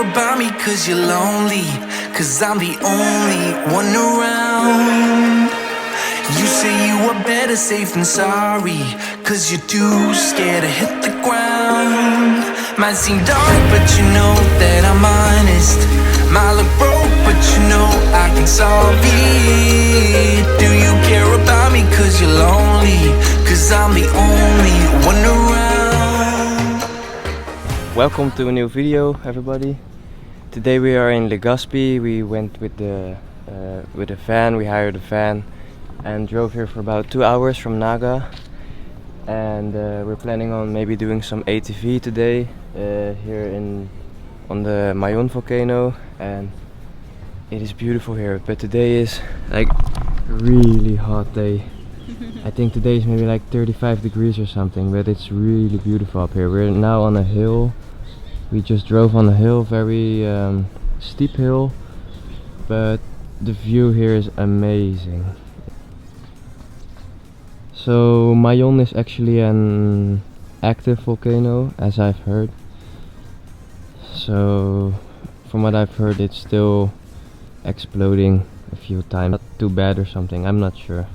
about me cause you're lonely, cause I'm the only one around. You say you are better safe than sorry, cause you're too scared to hit the ground. Might seem dark but you know that I'm honest. Might look broke but you know I can solve it. Do you care about me cause you're lonely, cause I'm the only one around. Welcome to a new video, everybody. Today we are in Legazpi. We went with a van, we hired a van and drove here for about 2 hours from Naga. And we're planning on maybe doing some ATV today here on the Mayon Volcano, and it is beautiful here. But today is like a really hot day. I think today is maybe like 35 degrees or something, but it's really beautiful up here. We're now on a hill. We just drove on a hill, very steep hill, but the view here is amazing. So Mayon is actually an active volcano, as I've heard. So from what I've heard, it's still exploding a few times. Not too bad or something, I'm not sure.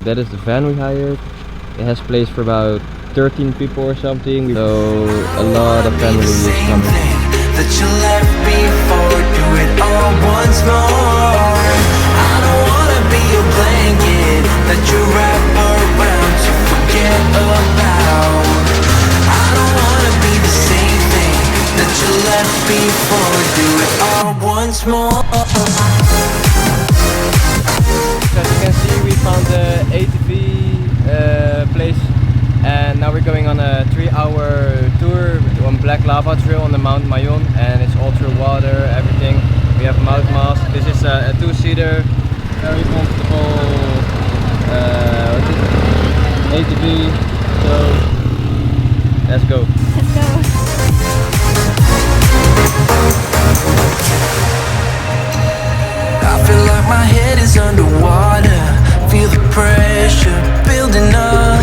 That is the van we hired. It has place for about 13 people or something. So a lot of family is coming. That you left before, do it all once more. I don't wanna be a blanket that you wrap around to forget about. I don't wanna be the same thing that you left before, do it all once more. As you can see, we found the ATV place, and now we're going on a 3-hour tour on Black Lava Trail on the Mount Mayon, and it's all through water, everything. We have mouth masks. This is a 2-seater, very comfortable ATV. So let's go. Let's go. I feel like my head is underwater, feel the pressure building up.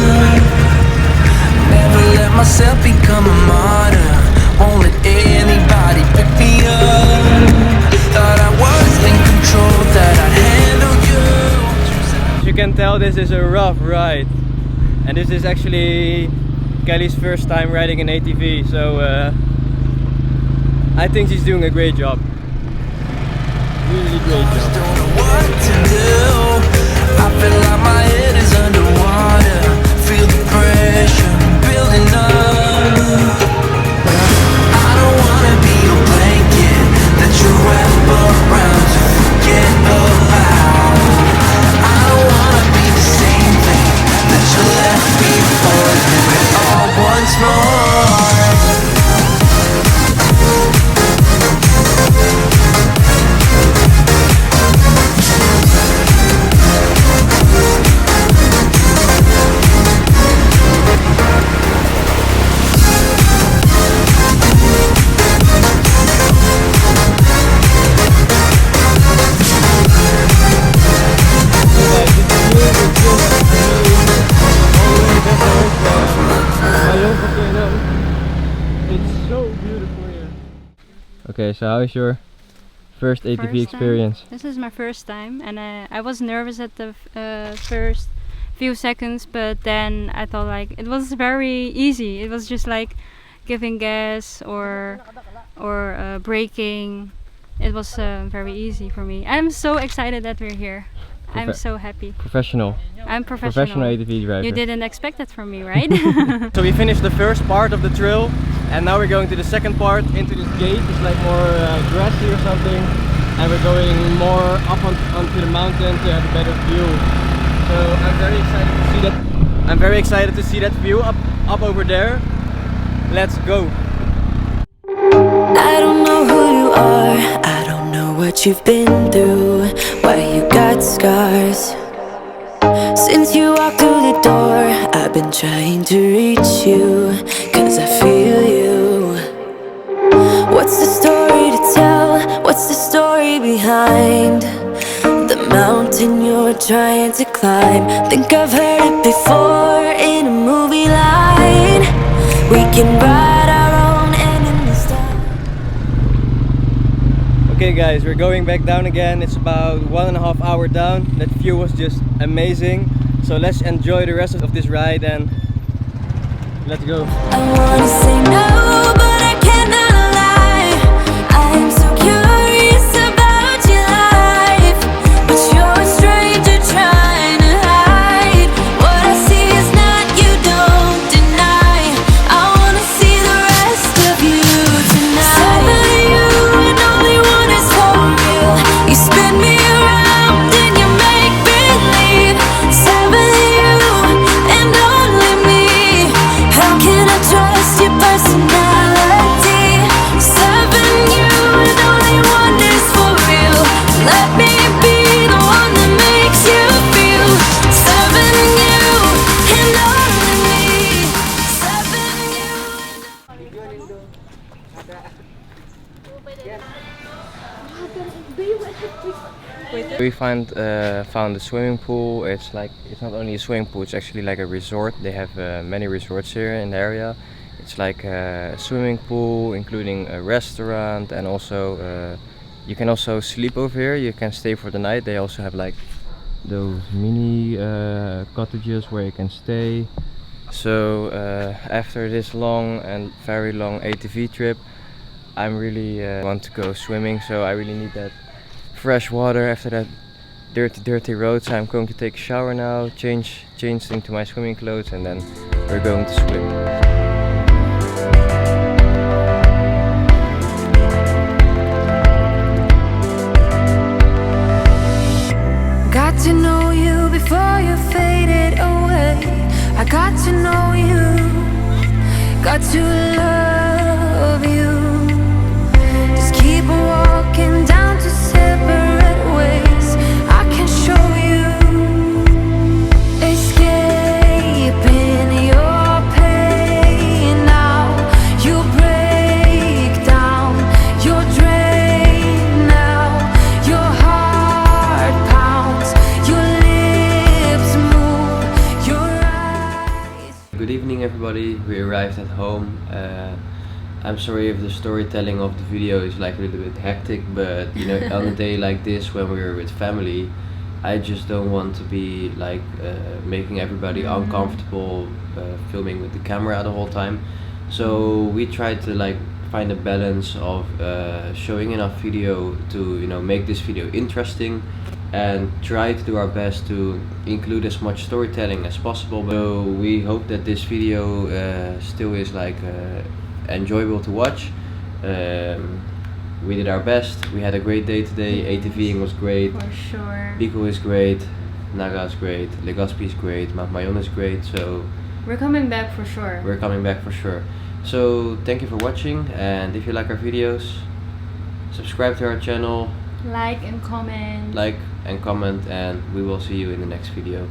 Never let myself become a martyr, won't let anybody pick me up. Thought I was in control, that I'd handle you. As you can tell, this is a rough ride, and this is actually Kelly's first time riding an ATV, so I think she's doing a great job. Really great job. Don't know what to do. I feel like my head is underwater, feel the pressure building up. I don't wanna be a blanket that you wrap around to forget about. I don't wanna be the same thing that you left before, do it all once more. Okay, so how is your first ATV experience? This is my first time, and I was nervous at the first few seconds, but then I thought like it was very easy. It was just like giving gas or braking. It was very easy for me. I'm so excited that we're here. I'm so happy. Professional. I'm professional. Professional ATV driver. You didn't expect that from me, right? So we finished the first part of the trail, and now we're going to the second part, into this gate. It's like more grassy or something, and we're going more up onto the mountain to have a better view. So I'm very excited to see that. I'm very excited to see that view up over there. Let's go. I don't know who you are, I don't know what you've been through, why you got scars. Since you walked through the door, I've been trying to reach you, cause I feel you. What's the story to tell? What's the story behind the mountain you're trying to climb? Think I've heard it before in a movie line. We can write our own end in the style. Okay guys, we're going back down again. It's about 1.5 hours down. That view was just amazing. So let's enjoy the rest of this ride and let's go. I wanna say no, but I cannot lie. I am so curious about your life, but you're a stranger trying to hide. What I see is not, you don't deny. I wanna see the rest of you tonight. Seven of you and only one is for real. You spin me around and you make believe. Seven of you and only me. How can I trust your personality? Seven you and only one is for real. Let me be the one that makes you feel. Seven you and only me. Seven you. We found a swimming pool. It's not only a swimming pool, it's actually like a resort. They have many resorts here in the area. It's like a swimming pool, including a restaurant, and also you can also sleep over here. You can stay for the night. They also have like those mini cottages where you can stay. So after this long and very long ATV trip, I'm really want to go swimming. So I really need that fresh water after that dirty road. So I'm going to take a shower now, change into my swimming clothes, and then we're going to swim. Got to know you before you faded away. I got to know you, got to love you. Just keep walking down to separate ways. I can show you, escaping your pain now. You break down, you're drained now. Your heart pounds, your lips move, your eyes. Good evening everybody, we arrived at home. I'm sorry if the storytelling of the video is like a little bit hectic, but you know, on a day like this when we're with family, I just don't want to be like making everybody uncomfortable filming with the camera the whole time. So we tried to like find a balance of showing enough video to, you know, make this video interesting, and try to do our best to include as much storytelling as possible. So we hope that this video still is like enjoyable to watch. We did our best. We had a great day today. ATVing was great. For sure. Bicol is great. Naga is great. Legazpi is great. Mayon is great. So We're coming back for sure. we're coming back for sure. So thank you for watching, and if you like our videos, subscribe to our channel, Like and comment. like and comment, and we will see you in the next video.